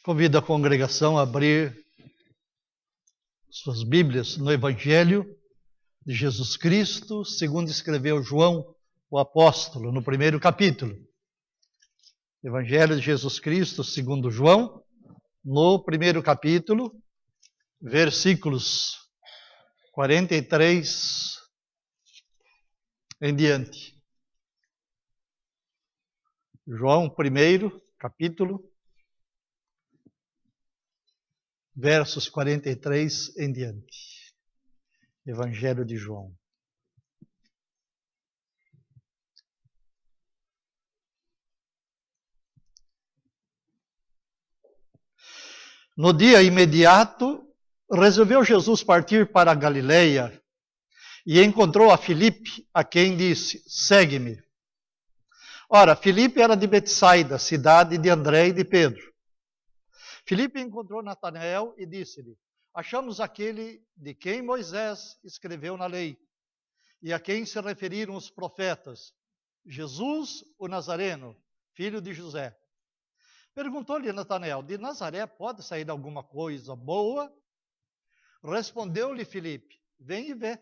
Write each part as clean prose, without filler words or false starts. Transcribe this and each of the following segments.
Convido a congregação a abrir suas Bíblias no Evangelho de Jesus Cristo, segundo escreveu João, o apóstolo, no primeiro capítulo. Evangelho de Jesus Cristo, segundo João, no primeiro capítulo, versículos 43 em diante. João, primeiro capítulo, versos 43 em diante. Evangelho de João. No dia imediato, resolveu Jesus partir para a Galileia e encontrou a Filipe, a quem disse: segue-me. Ora, Filipe era de Betsaida, cidade de André e de Pedro. Filipe encontrou Natanael e disse-lhe: achamos aquele de quem Moisés escreveu na lei e a quem se referiram os profetas, Jesus o Nazareno, filho de José. Perguntou-lhe Natanael: de Nazaré pode sair alguma coisa boa? Respondeu-lhe Filipe: vem e vê.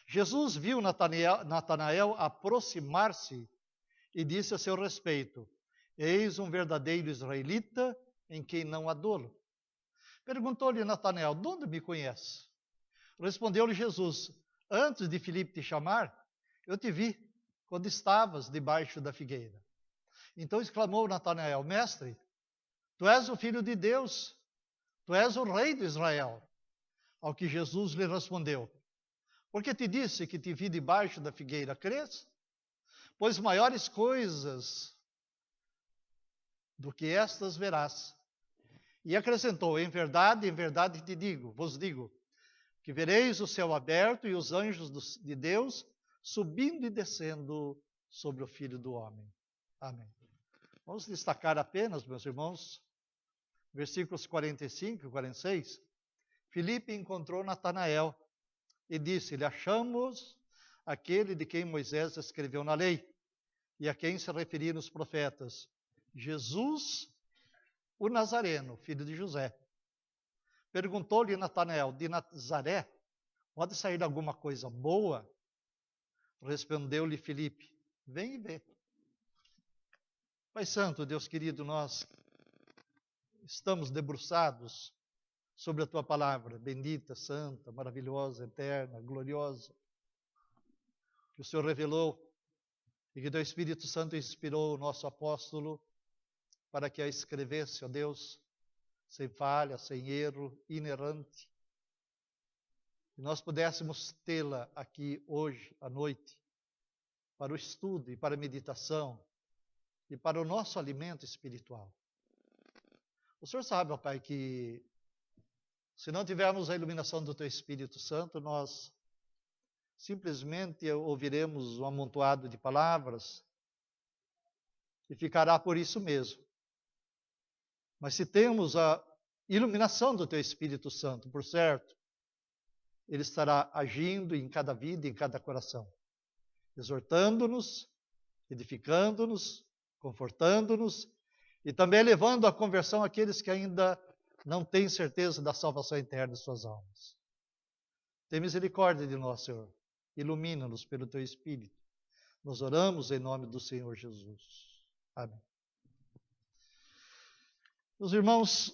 Jesus viu Natanael aproximar-se e disse a seu respeito: eis um verdadeiro israelita em quem não há dolo. Perguntou-lhe Natanael: de onde me conhece? Respondeu-lhe Jesus: antes de Filipe te chamar, eu te vi quando estavas debaixo da figueira. Então exclamou Natanael: mestre, tu és o filho de Deus, tu és o rei de Israel. Ao que Jesus lhe respondeu: porque te disse que te vi debaixo da figueira, crês? Pois maiores coisas do que estas verás. E acrescentou: em verdade te digo, vos digo, que vereis o céu aberto e os anjos de Deus subindo e descendo sobre o Filho do Homem. Amém. Vamos destacar apenas, meus irmãos, versículos 45 e 46. Filipe encontrou Natanael e disse-lhe: achamos aquele de quem Moisés escreveu na lei e a quem se referiram os profetas, Jesus o Nazareno, filho de José. Perguntou-lhe Natanael: de Nazaré pode sair alguma coisa boa? Respondeu-lhe Filipe: vem e vê. Pai Santo, Deus querido, nós estamos debruçados sobre a Tua palavra, bendita, santa, maravilhosa, eterna, gloriosa, que o Senhor revelou e que Teu Espírito Santo inspirou o nosso apóstolo para que a escrevesse, ó Deus, sem falha, sem erro, inerrante. E nós pudéssemos tê-la aqui hoje, à noite, para o estudo e para a meditação e para o nosso alimento espiritual. O Senhor sabe, ó Pai, que se não tivermos a iluminação do Teu Espírito Santo, nós simplesmente ouviremos um amontoado de palavras e ficará por isso mesmo. Mas se temos a iluminação do Teu Espírito Santo, por certo, Ele estará agindo em cada vida, em cada coração, exortando-nos, edificando-nos, confortando-nos e também levando à conversão aqueles que ainda não têm certeza da salvação eterna de suas almas. Tem misericórdia de nós, Senhor. Ilumina-nos pelo Teu Espírito. Nós oramos em nome do Senhor Jesus. Amém. Meus irmãos,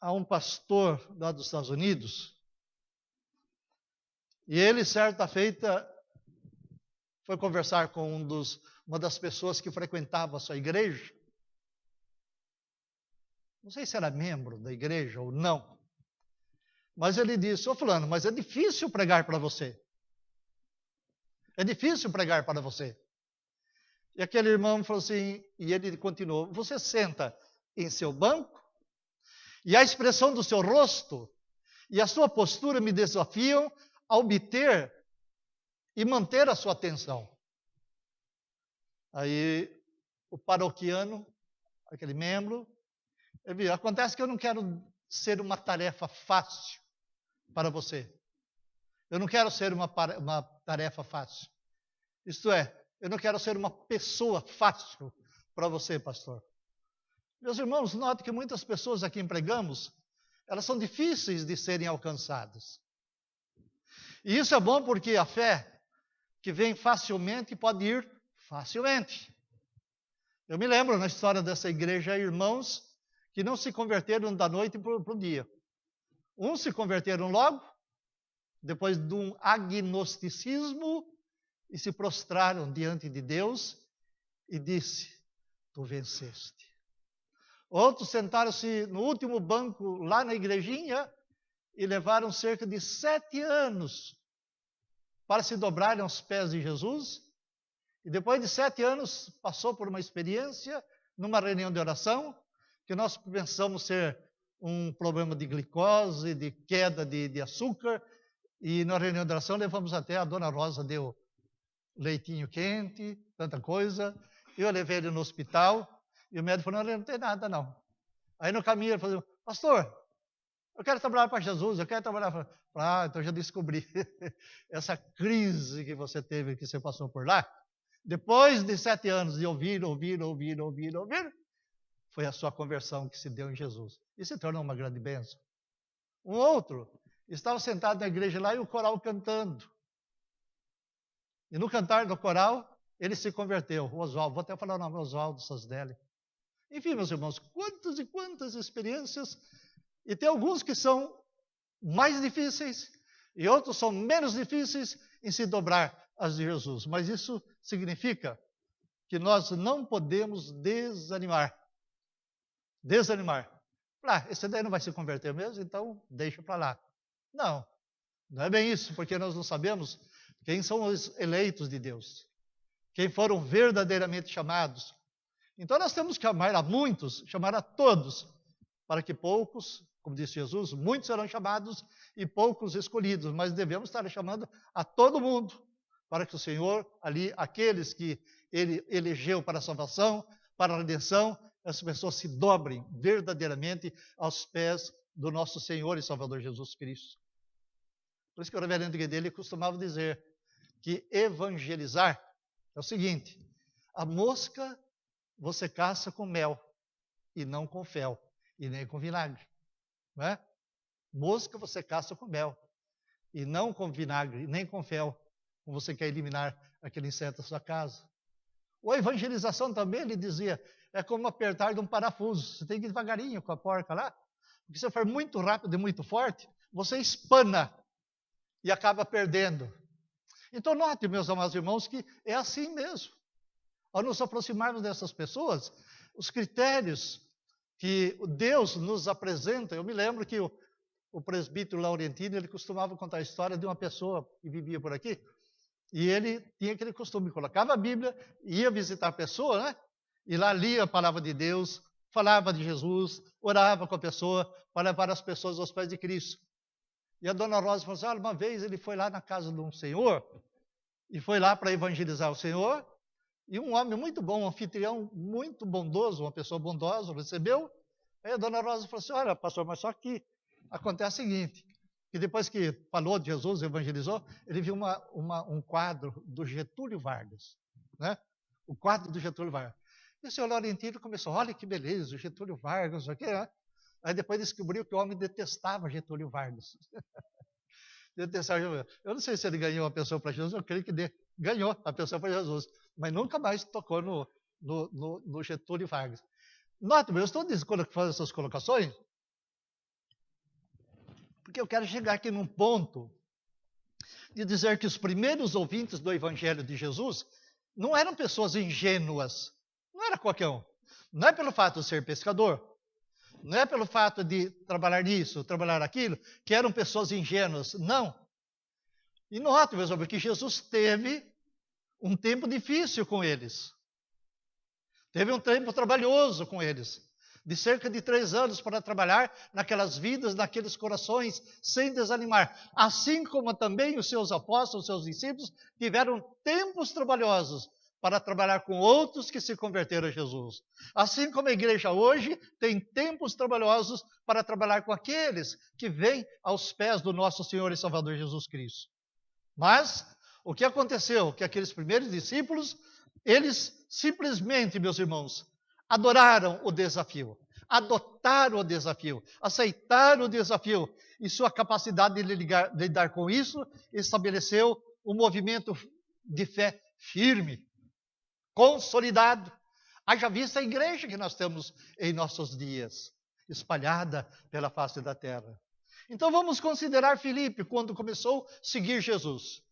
há um pastor lá dos Estados Unidos e ele, certa feita, foi conversar com uma das pessoas que frequentava a sua igreja. Não sei se era membro da igreja ou não, mas ele disse: ô fulano, mas é difícil pregar para você. É difícil pregar para você. E aquele irmão falou assim, e ele continuou: você senta em seu banco, e a expressão do seu rosto e a sua postura me desafiam a obter e manter a sua atenção. Aí o paroquiano, aquele membro, ele viu: acontece que eu não quero ser uma tarefa fácil para você. Eu não quero ser uma tarefa fácil. Isto é, eu não quero ser uma pessoa fácil para você, pastor. Meus irmãos, note que muitas pessoas a quem pregamos, elas são difíceis de serem alcançadas. E isso é bom porque a fé que vem facilmente pode ir facilmente. Eu me lembro na história dessa igreja, irmãos que não se converteram da noite para o dia. Uns se converteram logo, depois de um agnosticismo, e se prostraram diante de Deus e disse: tu venceste. Outros sentaram-se no último banco lá na igrejinha e levaram cerca de 7 anos para se dobrarem aos pés de Jesus. E depois de 7 anos passou por uma experiência, numa reunião de oração, que nós pensamos ser um problema de glicose, de queda de açúcar. E na reunião de oração levamos até a dona Rosa, deu leitinho quente, tanta coisa. Eu levei ele no hospital e o médico falou: não tem nada não. Aí no caminho ele falou: pastor, eu quero trabalhar para Jesus, eu quero trabalhar para... então já descobri. Essa crise que você teve, que você passou por lá, depois de 7 anos de ouvir, foi a sua conversão que se deu em Jesus. E se tornou uma grande bênção. Um outro estava sentado na igreja lá e o coral cantando. E no cantar do coral, ele se converteu. O Oswaldo, vou até falar o nome, Oswaldo Sasdelli. Enfim, meus irmãos, quantas e quantas experiências. E tem alguns que são mais difíceis e outros são menos difíceis em se dobrar às de Jesus. Mas isso significa que nós não podemos desanimar. Esse daí não vai se converter mesmo, então deixa para lá. Não é bem isso, porque nós não sabemos quem são os eleitos de Deus, quem foram verdadeiramente chamados. Então nós temos que amar a muitos, chamar a todos, para que poucos, como disse Jesus, muitos serão chamados e poucos escolhidos, mas devemos estar chamando a todo mundo, para que o Senhor, ali, aqueles que Ele elegeu para a salvação, para a redenção, as pessoas se dobrem verdadeiramente aos pés do nosso Senhor e Salvador Jesus Cristo. Por isso que o reverendo Guedelli costumava dizer que evangelizar é o seguinte: a mosca você caça com mel e não com fel e nem com vinagre. Não é? Mosca você caça com mel e não com vinagre, nem com fel, como você quer eliminar aquele inseto da sua casa. Ou a evangelização também, ele dizia, é como apertar de um parafuso. Você tem que ir devagarinho com a porca lá, porque se você for muito rápido e muito forte, você espana e acaba perdendo. Então note, meus amados irmãos, que é assim mesmo. Ao nos aproximarmos dessas pessoas, os critérios que Deus nos apresenta, eu me lembro que o presbítero Laurentino, ele costumava contar a história de uma pessoa que vivia por aqui, e ele tinha aquele costume, colocava a Bíblia, ia visitar a pessoa, né? E lá lia a palavra de Deus, falava de Jesus, orava com a pessoa, para levar as pessoas aos pés de Cristo. E a dona Rosa falou assim: olha, uma vez ele foi lá na casa de um senhor, e foi lá para evangelizar o senhor, e um homem muito bom, um anfitrião muito bondoso, uma pessoa bondosa, recebeu. Aí a dona Rosa falou assim: olha, pastor, mas só que acontece o seguinte, que depois que falou de Jesus, evangelizou, ele viu um quadro do Getúlio Vargas, né? O quadro do Getúlio Vargas. E o senhor Laurentino começou: olha que beleza, o Getúlio Vargas, isso aqui, né? Aí depois descobriu que o homem detestava Getúlio Vargas. Eu não sei se ele ganhou a pessoa para Jesus, eu creio que ganhou a pessoa para Jesus, mas nunca mais tocou no Getúlio Vargas. Note, eu estou fazendo essas colocações porque eu quero chegar aqui num ponto de dizer que os primeiros ouvintes do Evangelho de Jesus não eram pessoas ingênuas, não era qualquer um. Não é pelo fato de ser pescador, não é pelo fato de trabalhar nisso, trabalhar aquilo, que eram pessoas ingênuas, não. E note, meus amigos, que Jesus teve um tempo difícil com eles. Teve um tempo trabalhoso com eles, de cerca de 3 anos para trabalhar naquelas vidas, naqueles corações, sem desanimar. Assim como também os seus apóstolos, os seus discípulos, tiveram tempos trabalhosos para trabalhar com outros que se converteram a Jesus. Assim como a igreja hoje tem tempos trabalhosos para trabalhar com aqueles que vêm aos pés do nosso Senhor e Salvador Jesus Cristo. Mas o que aconteceu? Que aqueles primeiros discípulos, eles simplesmente, meus irmãos, adoraram o desafio, adotaram o desafio, aceitaram o desafio e sua capacidade de lidar com isso estabeleceu um movimento de fé firme, consolidado. Haja vista a igreja que nós temos em nossos dias, espalhada pela face da terra. Então vamos considerar Filipe quando começou a seguir Jesus.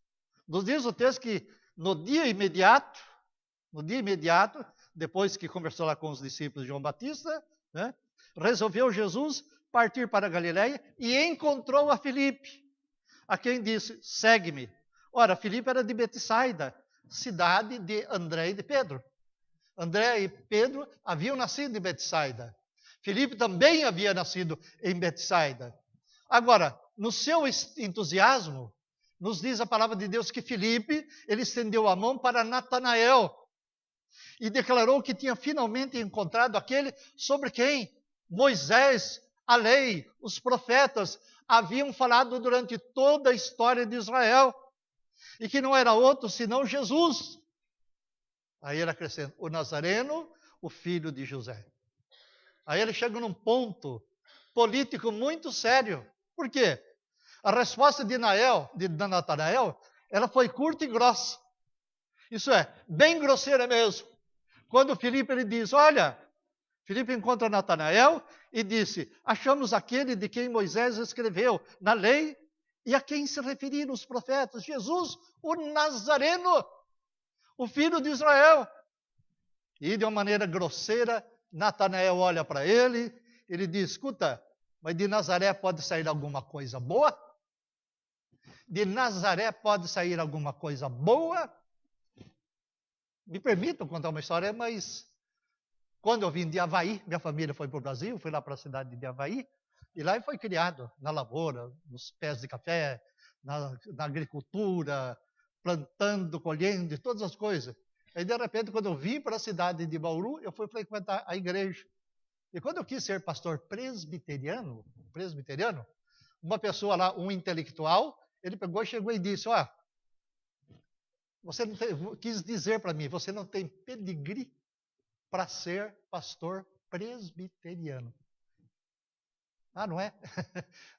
Nos diz o texto que no dia imediato, depois que conversou lá com os discípulos de João Batista, né, resolveu Jesus partir para a Galileia e encontrou a Filipe, a quem disse, segue-me. Ora, Filipe era de Betsaida, cidade de André e de Pedro. André e Pedro haviam nascido em Betsaida. Filipe também havia nascido em Betsaida. Agora, no seu entusiasmo, nos diz a palavra de Deus que Filipe, ele estendeu a mão para Natanael e declarou que tinha finalmente encontrado aquele sobre quem Moisés, a lei, os profetas haviam falado durante toda a história de Israel e que não era outro senão Jesus. Aí ele acrescenta, o Nazareno, o filho de José. Aí ele chega num ponto político muito sério. Por quê? A resposta de Natanael, ela foi curta e grossa. Isso é, bem grosseira mesmo. Quando Filipe ele diz, olha, Filipe encontra Natanael e disse, achamos aquele de quem Moisés escreveu na lei e a quem se referiram os profetas, Jesus, o Nazareno, o filho de Israel. E de uma maneira grosseira, Natanael olha para ele, ele diz, escuta, mas de Nazaré pode sair alguma coisa boa? De Nazaré pode sair alguma coisa boa? Me permitam contar uma história, mas quando eu vim de Havaí, minha família foi para o Brasil, fui lá para a cidade de Havaí, e lá foi criado na lavoura, nos pés de café, na agricultura, plantando, colhendo, e todas as coisas. Aí, de repente, quando eu vim para a cidade de Bauru, eu fui frequentar a igreja. E quando eu quis ser pastor presbiteriano, uma pessoa lá, um intelectual, ele pegou e chegou e disse, ó, você não tem, quis dizer para mim, você não tem pedigree para ser pastor presbiteriano. Ah, não é?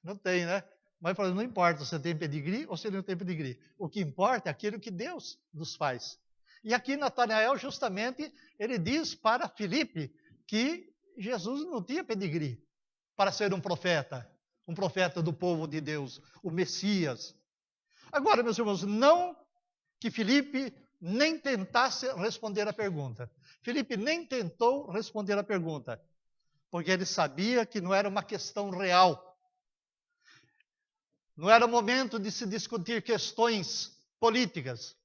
Não tem, né? Mas falou, não importa se você tem pedigree ou se não tem pedigree. O que importa é aquilo que Deus nos faz. E aqui Natanael, justamente, ele diz para Filipe que Jesus não tinha pedigree para ser um profeta do povo de Deus, o Messias. Agora, meus irmãos, não que Filipe nem tentasse responder a pergunta. Filipe nem tentou responder a pergunta, porque ele sabia que não era uma questão real. Não era momento de se discutir questões políticas,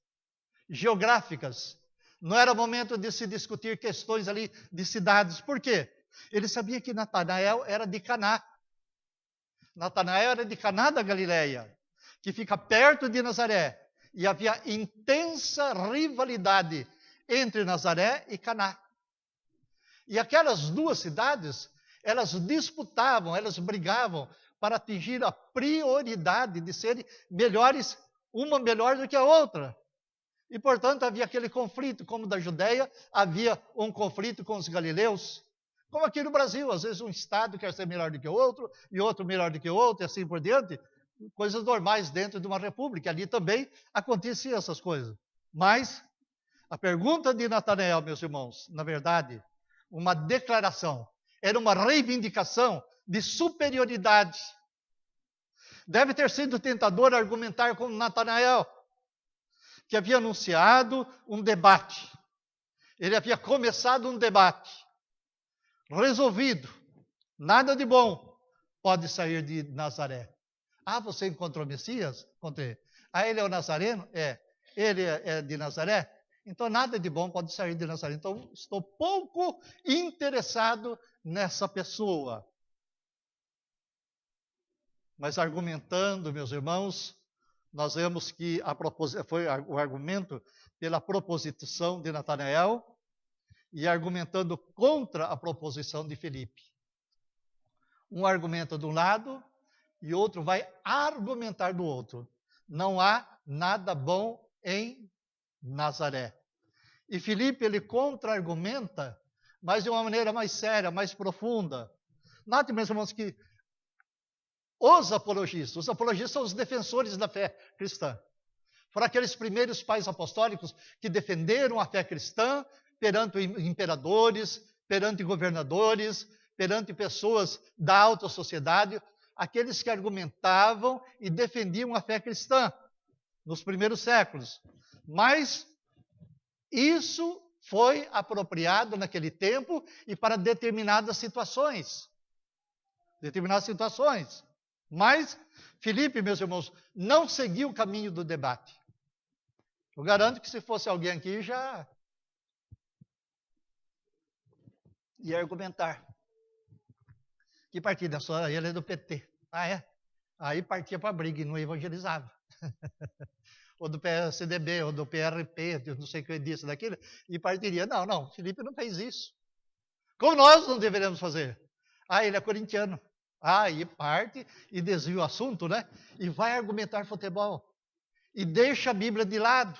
geográficas. Não era momento de se discutir questões ali de cidades. Por quê? Ele sabia que Natanael era de Caná. Natanael era de Caná da Galileia, que fica perto de Nazaré. E havia intensa rivalidade entre Nazaré e Caná. E aquelas duas cidades, elas disputavam, elas brigavam para atingir a prioridade de serem melhores, uma melhor do que a outra. E, portanto, havia aquele conflito, como da Judéia, havia um conflito com os galileus. Como aqui no Brasil, às vezes um estado quer ser melhor do que o outro, e outro melhor do que o outro, e assim por diante. Coisas normais dentro de uma república. Ali também aconteciam essas coisas. Mas a pergunta de Natanael, meus irmãos, na verdade, uma declaração, era uma reivindicação de superioridade. Deve ter sido tentador argumentar com Natanael, que havia anunciado um debate. Ele havia começado um debate. Resolvido. Nada de bom pode sair de Nazaré. Ah, você encontrou o Messias? Encontrei. Ah, ele é o Nazareno? É. Ele é de Nazaré? Então nada de bom pode sair de Nazaré. Então estou pouco interessado nessa pessoa. Mas argumentando, meus irmãos, nós vemos que foi o argumento pela proposição de Natanael e argumentando contra a proposição de Filipe. Um argumenta de um lado e outro vai argumentar do outro. Não há nada bom em Nazaré. E Filipe, ele contra-argumenta mas de uma maneira mais séria, mais profunda. Note, meus irmãos, que os apologistas são os defensores da fé cristã. Foram aqueles primeiros pais apostólicos que defenderam a fé cristã perante imperadores, perante governadores, perante pessoas da alta sociedade, aqueles que argumentavam e defendiam a fé cristã nos primeiros séculos. Mas isso foi apropriado naquele tempo e para determinadas situações. Mas Filipe, meus irmãos, não seguiu o caminho do debate. Eu garanto que se fosse alguém aqui já ia argumentar. Que partido? Só ele é do PT. Ah, é? Aí partia para a briga e não evangelizava. Ou do PSDB, ou do PRP, não sei o que disse daquilo, e partiria. Não, Filipe não fez isso. Como nós não deveríamos fazer? Ah, ele é corintiano. Ah, e parte e desvia o assunto, né? E vai argumentar futebol. E deixa a Bíblia de lado.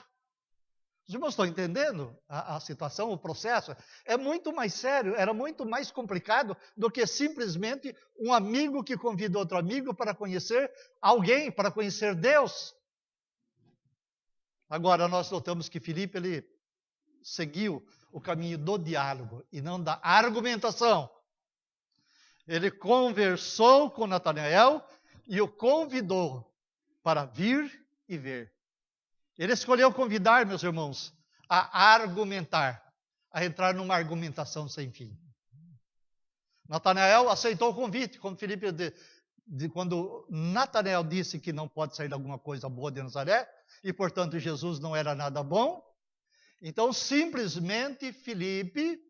Os irmãos estão entendendo a situação, o processo? É muito mais sério, era muito mais complicado do que simplesmente um amigo que convida outro amigo para conhecer alguém, para conhecer Deus. Agora, nós notamos que Filipe, ele seguiu o caminho do diálogo e não da argumentação. Ele conversou com Natanael e o convidou para vir e ver. Ele escolheu convidar, meus irmãos, a argumentar, a entrar numa argumentação sem fim. Natanael aceitou o convite, como Filipe, quando Natanael disse que não pode sair alguma coisa boa de Nazaré, e portanto Jesus não era nada bom, então simplesmente Filipe,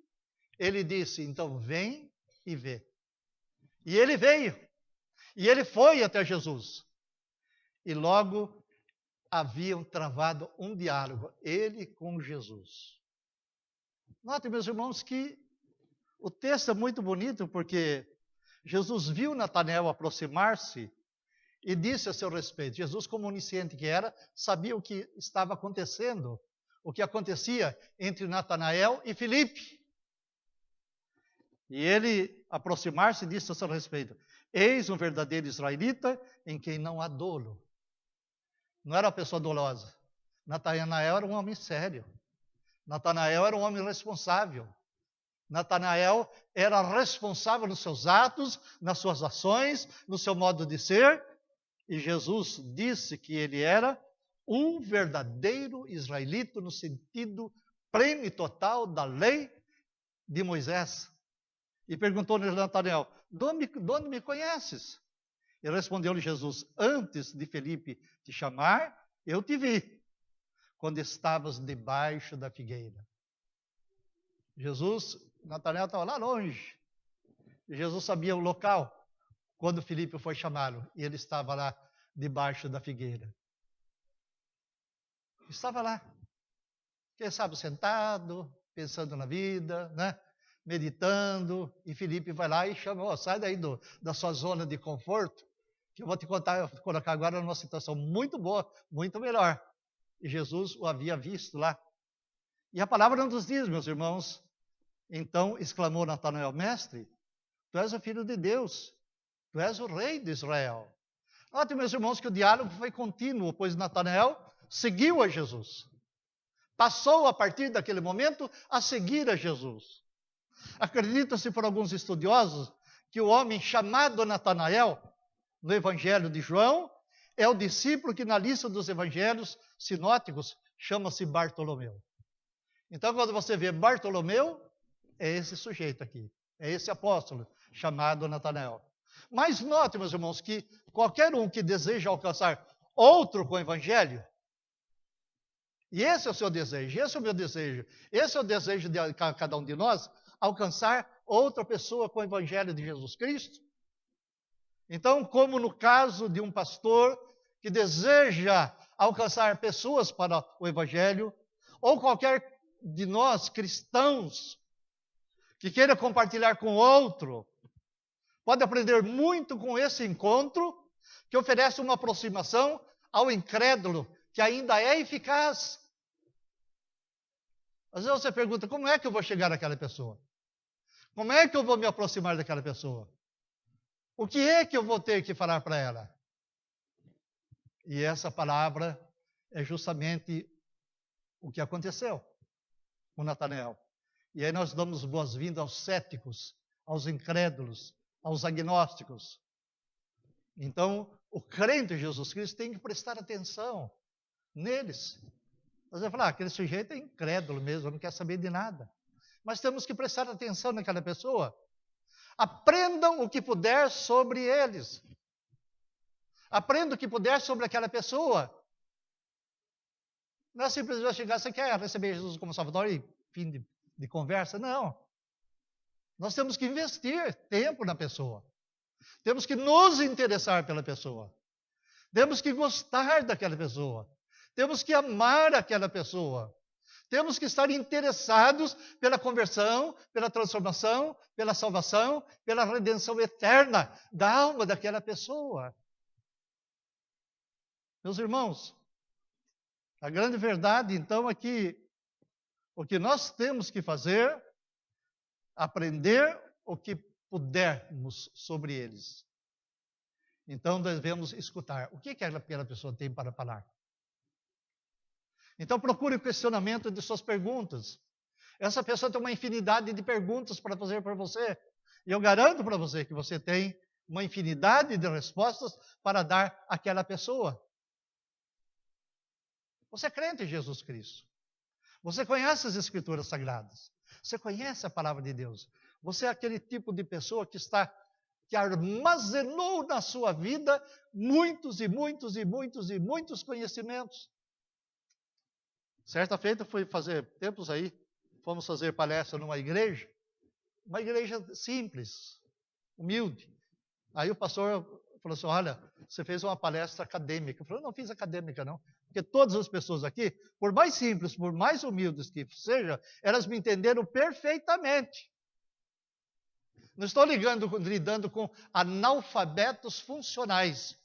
ele disse, então vem e vê. E ele veio, e ele foi até Jesus. E logo haviam travado um diálogo, ele com Jesus. Notem, meus irmãos, que o texto é muito bonito, porque Jesus viu Natanael aproximar-se e disse a seu respeito. Jesus, como onisciente que era, sabia o que estava acontecendo, o que acontecia entre Natanael e Filipe. E ele, aproximar-se, disse a seu respeito, eis um verdadeiro israelita em quem não há dolo. Não era uma pessoa dolosa. Natanael era um homem sério. Natanael era um homem responsável. Natanael era responsável nos seus atos, nas suas ações, no seu modo de ser. E Jesus disse que ele era um verdadeiro israelita no sentido pleno e total da lei de Moisés. E perguntou-lhe Natanael, de onde me conheces? E respondeu-lhe Jesus, antes de Filipe te chamar, eu te vi, quando estavas debaixo da figueira. Natanael estava lá longe. E Jesus sabia o local, quando Filipe foi chamá-lo. E ele estava lá, debaixo da figueira. Estava lá. Quem sabe sentado, pensando na vida, né? Meditando. E Filipe vai lá e chama, sai daí da sua zona de conforto, que eu vou te colocar agora numa situação muito boa, muito melhor. E Jesus o havia visto lá. E a palavra não nos diz, meus irmãos. Então exclamou Natanael, mestre, tu és o filho de Deus, tu és o rei de Israel. Note, meus irmãos, que o diálogo foi contínuo, pois Natanael seguiu a Jesus. Passou, a partir daquele momento, a seguir a Jesus. Acredita-se por alguns estudiosos que o homem chamado Natanael, no Evangelho de João, é o discípulo que na lista dos evangelhos sinóticos chama-se Bartolomeu. Então, quando você vê Bartolomeu, é esse sujeito aqui, é esse apóstolo chamado Natanael. Mas note, meus irmãos, que qualquer um que deseja alcançar outro com o Evangelho, e esse é o seu desejo, esse é o meu desejo, esse é o desejo de cada um de nós, alcançar outra pessoa com o Evangelho de Jesus Cristo. Então, como no caso de um pastor que deseja alcançar pessoas para o Evangelho, ou qualquer de nós cristãos que queira compartilhar com outro, pode aprender muito com esse encontro, que oferece uma aproximação ao incrédulo, que ainda é eficaz. Às vezes você pergunta, como é que eu vou chegar àquela pessoa? Como é que eu vou me aproximar daquela pessoa? O que é que eu vou ter que falar para ela? E essa palavra é justamente o que aconteceu com Natanael. E aí nós damos boas-vindas aos céticos, aos incrédulos, aos agnósticos. Então, o crente em Jesus Cristo tem que prestar atenção neles. Você vai falar, aquele sujeito é incrédulo mesmo, não quer saber de nada. Mas temos que prestar atenção naquela pessoa. Aprendam o que puder sobre eles. Aprenda o que puder sobre aquela pessoa. Não é simplesmente chegar, você quer receber Jesus como Salvador e fim de conversa? Não. Nós temos que investir tempo na pessoa. Temos que nos interessar pela pessoa. Temos que gostar daquela pessoa. Temos que amar aquela pessoa. Temos que estar interessados pela conversão, pela transformação, pela salvação, pela redenção eterna da alma daquela pessoa. Meus irmãos, a grande verdade, então, é que o que nós temos que fazer, aprender o que pudermos sobre eles. Então, devemos escutar. O que aquela pessoa tem para falar? Então, procure o questionamento de suas perguntas. Essa pessoa tem uma infinidade de perguntas para fazer para você. E eu garanto para você que você tem uma infinidade de respostas para dar àquela pessoa. Você é crente em Jesus Cristo. Você conhece as Escrituras Sagradas. Você conhece a Palavra de Deus. Você é aquele tipo de pessoa que armazenou na sua vida muitos conhecimentos. Certa feita fui fazer, tempos aí, fomos fazer palestra numa igreja, uma igreja simples, humilde. Aí o pastor falou assim, olha, você fez uma palestra acadêmica. Eu falei, não fiz acadêmica não, porque todas as pessoas aqui, por mais simples, por mais humildes que seja, elas me entenderam perfeitamente. Não estou lidando com analfabetos funcionais.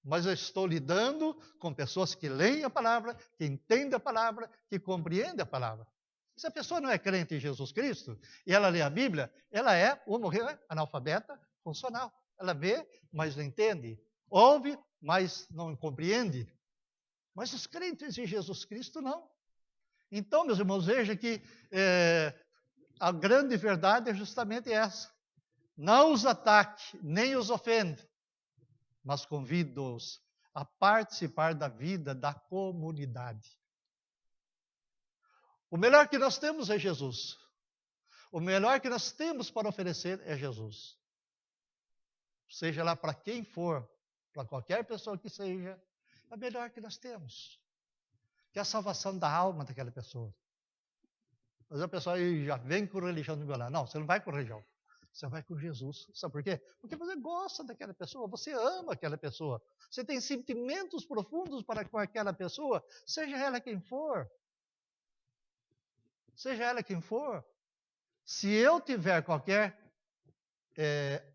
Mas eu estou lidando com pessoas que leem a palavra, que entendem a palavra, que compreendem a palavra. Se a pessoa não é crente em Jesus Cristo e ela lê a Bíblia, ela é analfabeta funcional. Ela vê, mas não entende. Ouve, mas não compreende. Mas os crentes em Jesus Cristo não. Então, meus irmãos, veja que a grande verdade é justamente essa. Não os ataque, nem os ofende, mas convido-os a participar da vida da comunidade. O melhor que nós temos é Jesus. O melhor que nós temos para oferecer é Jesus. Seja lá para quem for, para qualquer pessoa que seja, é o melhor que nós temos. Que é a salvação da alma daquela pessoa. Mas a pessoa aí já vem com religião do meu lado. Não, você não vai com religião. Você vai com Jesus. Sabe por quê? Porque você gosta daquela pessoa, você ama aquela pessoa. Você tem sentimentos profundos para com aquela pessoa, seja ela quem for. Seja ela quem for. Se eu tiver qualquer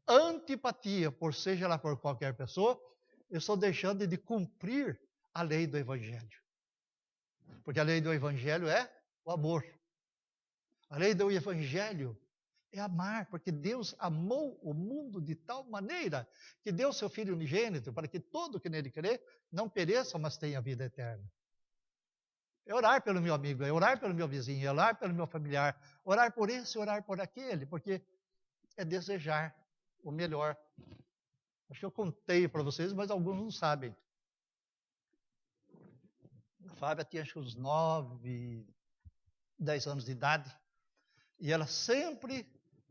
antipatia, seja lá por qualquer pessoa, eu estou deixando de cumprir a lei do Evangelho. Porque a lei do Evangelho é o amor. A lei do Evangelho é amar, porque Deus amou o mundo de tal maneira que deu seu Filho unigênito para que todo que nele crê não pereça, mas tenha vida eterna. É orar pelo meu amigo, é orar pelo meu vizinho, é orar pelo meu familiar, orar por esse, orar por aquele, porque é desejar o melhor. Acho que eu contei para vocês, mas alguns não sabem. A Fábia tinha acho que uns 9, 10 anos de idade, e ela sempre,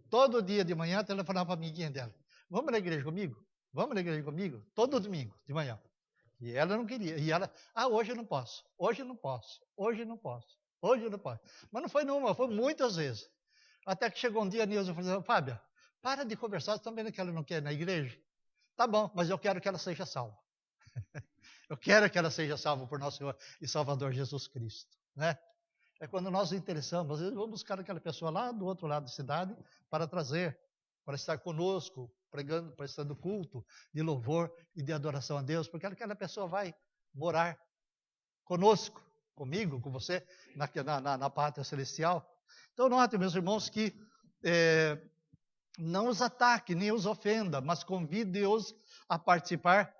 todo dia de manhã, telefonava para a amiguinha dela. Vamos na igreja comigo? Vamos na igreja comigo? Todo domingo, de manhã. E ela não queria. E ela, hoje eu não posso, hoje eu não posso, hoje eu não posso, hoje eu não posso. Mas não foi numa, foi muitas vezes. Até que chegou um dia, a Nilza falou assim, Fábia, para de conversar, você está vendo que ela não quer ir na igreja? Tá bom, mas eu quero que ela seja salva. Eu quero que ela seja salva por nosso Senhor e Salvador Jesus Cristo. Né? É quando nós nos interessamos, às vezes vamos buscar aquela pessoa lá do outro lado da cidade para trazer, para estar conosco, pregando, prestando culto de louvor e de adoração a Deus, porque aquela pessoa vai morar conosco, comigo, com você, na pátria celestial. Então, notem, meus irmãos, que não os ataque, nem os ofenda, mas convide-os a participar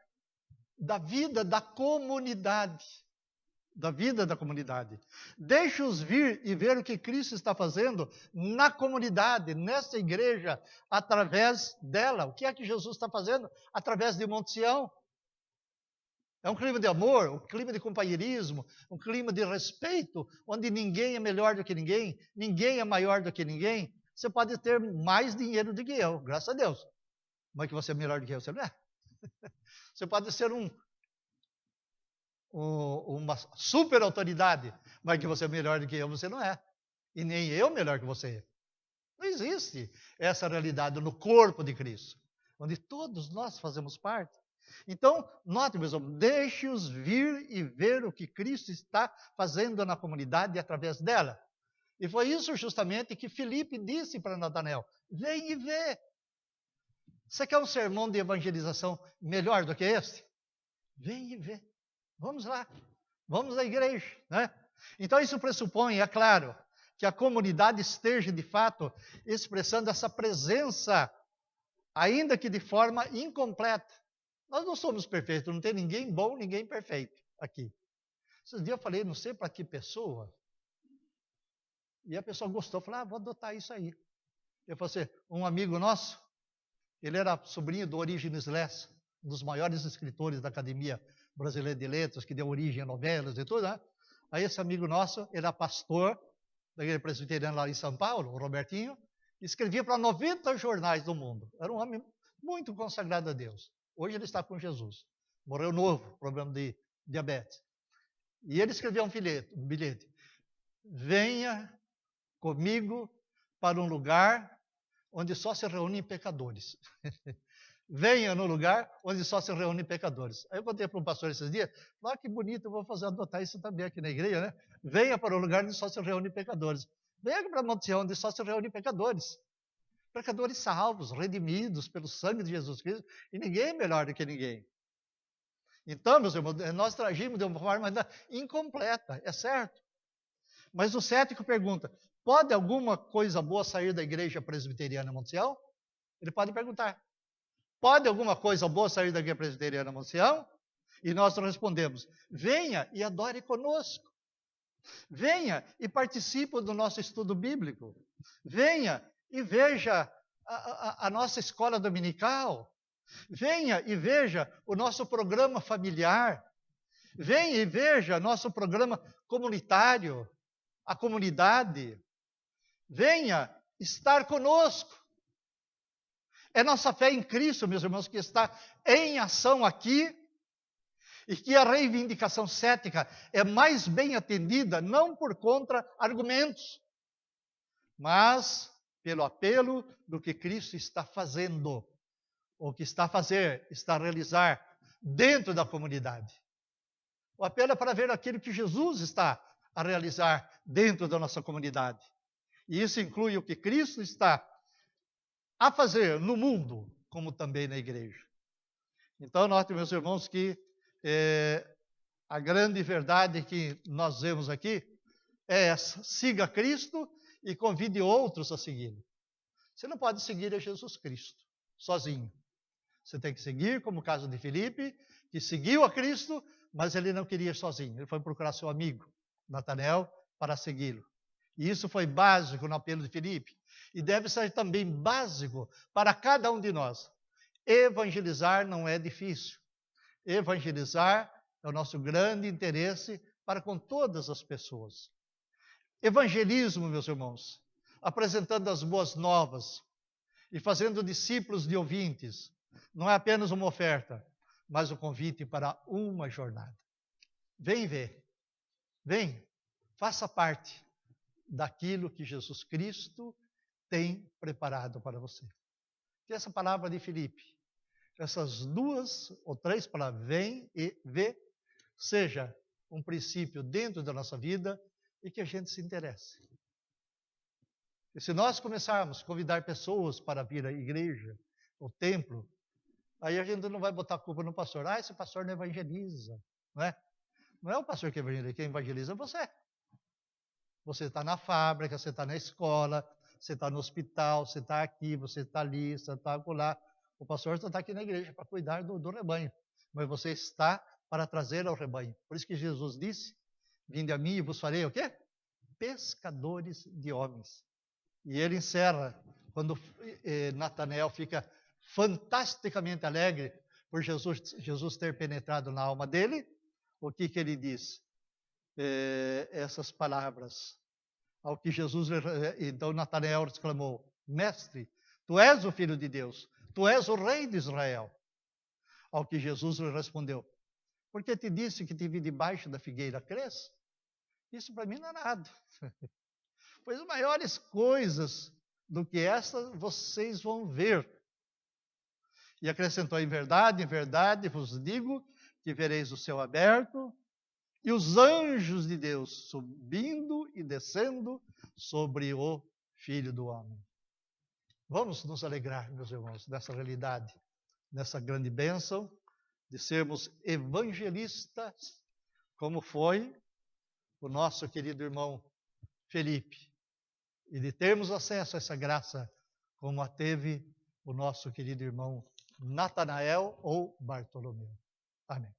da vida da comunidade. Da vida da comunidade. Deixe-os vir e ver o que Cristo está fazendo na comunidade, nessa igreja, através dela. O que é que Jesus está fazendo? Através de Monte Sião. É um clima de amor, um clima de companheirismo, um clima de respeito, onde ninguém é melhor do que ninguém, ninguém é maior do que ninguém. Você pode ter mais dinheiro do que eu, graças a Deus. Mas que você é melhor do que eu, você não é. Você pode ser uma super autoridade, mas que você é melhor do que eu, você não é. E nem eu melhor que você. Não existe essa realidade no corpo de Cristo, onde todos nós fazemos parte. Então, note, meus irmãos, deixe-os vir e ver o que Cristo está fazendo na comunidade através dela. E foi isso justamente que Filipe disse para Natanael: vem e vê. Você quer um sermão de evangelização melhor do que este? Vem e vê. Vamos lá, vamos à igreja, né? Então isso pressupõe, é claro, que a comunidade esteja de fato expressando essa presença, ainda que de forma incompleta. Nós não somos perfeitos, não tem ninguém bom, ninguém perfeito aqui. Esses dias eu falei, não sei para que pessoa, e a pessoa gostou, falou, vou adotar isso aí. Eu falei assim, um amigo nosso, ele era sobrinho do Orígenes Lessa, um dos maiores escritores da Academia Brasileira de Letras, que deu origem a novelas e tudo, né? Aí esse amigo nosso, ele era pastor da igreja presbiteriana lá em São Paulo, o Robertinho, escrevia para 90 jornais do mundo. Era um homem muito consagrado a Deus. Hoje ele está com Jesus. Morreu novo, problema de diabetes. E ele escrevia um bilhete. Venha comigo para um lugar onde só se reúnem pecadores. Venha no lugar onde só se reúnem pecadores. Aí eu contei para um pastor esses dias, que bonito, eu vou adotar isso também aqui na igreja, né? Venha para o lugar onde só se reúnem pecadores. Venha para Monte Sião, onde só se reúnem pecadores. Pecadores salvos, redimidos pelo sangue de Jesus Cristo, e ninguém é melhor do que ninguém. Então, meus irmãos, nós tragimos de uma forma ainda incompleta, é certo. Mas o cético pergunta, pode alguma coisa boa sair da igreja presbiteriana Monte Sião? Ele pode perguntar. Pode alguma coisa boa sair da igreja presbiteriana Monte Sião? E nós respondemos, venha e adore conosco. Venha e participe do nosso estudo bíblico. Venha e veja a nossa escola dominical. Venha e veja o nosso programa familiar. Venha e veja nosso programa comunitário, a comunidade. Venha estar conosco. É nossa fé em Cristo, meus irmãos, que está em ação aqui, e que a reivindicação cética é mais bem atendida, não por contra-argumentos, mas pelo apelo do que Cristo está fazendo, ou que está a fazer, está a realizar dentro da comunidade. O apelo é para ver aquilo que Jesus está a realizar dentro da nossa comunidade. E isso inclui o que Cristo está a fazer no mundo, como também na igreja. Então, notem, meus irmãos, que a grande verdade que nós vemos aqui é essa: siga Cristo e convide outros a segui-lo. Você não pode seguir a Jesus Cristo sozinho. Você tem que seguir, como o caso de Filipe, que seguiu a Cristo, mas ele não queria ir sozinho. Ele foi procurar seu amigo, Natanael, para segui-lo. E isso foi básico no apelo de Filipe. E deve ser também básico para cada um de nós. Evangelizar não é difícil. Evangelizar é o nosso grande interesse para com todas as pessoas. Evangelismo, meus irmãos, apresentando as boas novas e fazendo discípulos de ouvintes, não é apenas uma oferta, mas um convite para uma jornada. Vem ver. Vem, faça parte daquilo que Jesus Cristo tem preparado para você. Que essa palavra de Filipe, essas 2 ou 3 palavras, vem e vê, seja um princípio dentro da nossa vida e que a gente se interesse. E se nós começarmos a convidar pessoas para vir à igreja, ao templo, aí a gente não vai botar a culpa no pastor. Esse pastor não evangeliza, não é? Não é o pastor que evangeliza, quem evangeliza é você. Você está na fábrica, você está na escola, você está no hospital, você está aqui, você está ali, você está acolá. O pastor só está aqui na igreja para cuidar do rebanho. Mas você está para trazer ao rebanho. Por isso que Jesus disse, vinde a mim e vos farei o quê? Pescadores de homens. E ele encerra, quando Natanael fica fantasticamente alegre por Jesus ter penetrado na alma dele, o que ele diz? Essas palavras. Ao que Jesus, então Natanael exclamou, mestre, tu és o Filho de Deus, tu és o Rei de Israel. Ao que Jesus lhe respondeu, porque te disse que te vi debaixo da figueira, crês? Isso para mim não é nada. Pois maiores coisas do que estas vocês vão ver. E acrescentou, em verdade vos digo que vereis o céu aberto e os anjos de Deus subindo e descendo sobre o Filho do Homem. Vamos nos alegrar, meus irmãos, dessa realidade, dessa grande bênção de sermos evangelistas, como foi o nosso querido irmão Felipe, e de termos acesso a essa graça, como a teve o nosso querido irmão Natanael ou Bartolomeu. Amém.